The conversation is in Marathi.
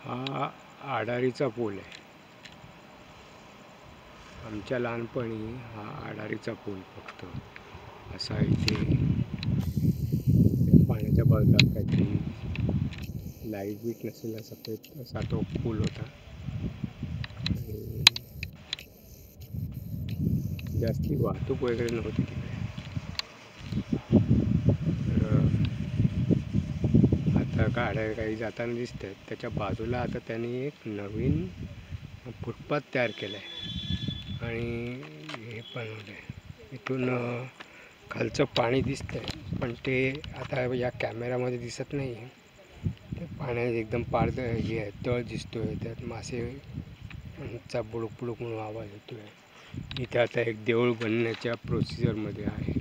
हा आडारीचा पूल आहे. आमच्या लहानपणी हा आडारीचा पूल फक्त असा इथे पाण्याच्या बाजूला काहीतरी लाईट बीट नसलेला सफेद असा तो पूल होता. आणि जास्ती वाहतूक वगैरे नव्हती तिकडे. आता गाड्या काही जाताना दिसत आहेत. त्याच्या बाजूला आता त्यांनी एक नवीन फुटपाथ तयार केला आहे आणि हे बनवलं आहे. इथून खालचं पाणी दिसतंय, पण ते आता या कॅमेऱ्यामध्ये दिसत नाही आहे. ते पाण्यात एकदम हे आहे, तळ दिसतोय, त्यात मासेचा बुडूक बुडूक म्हणून आवाज येतोय. इथे आता एक देऊळ बनण्याच्या प्रोसिजरमध्ये आहे.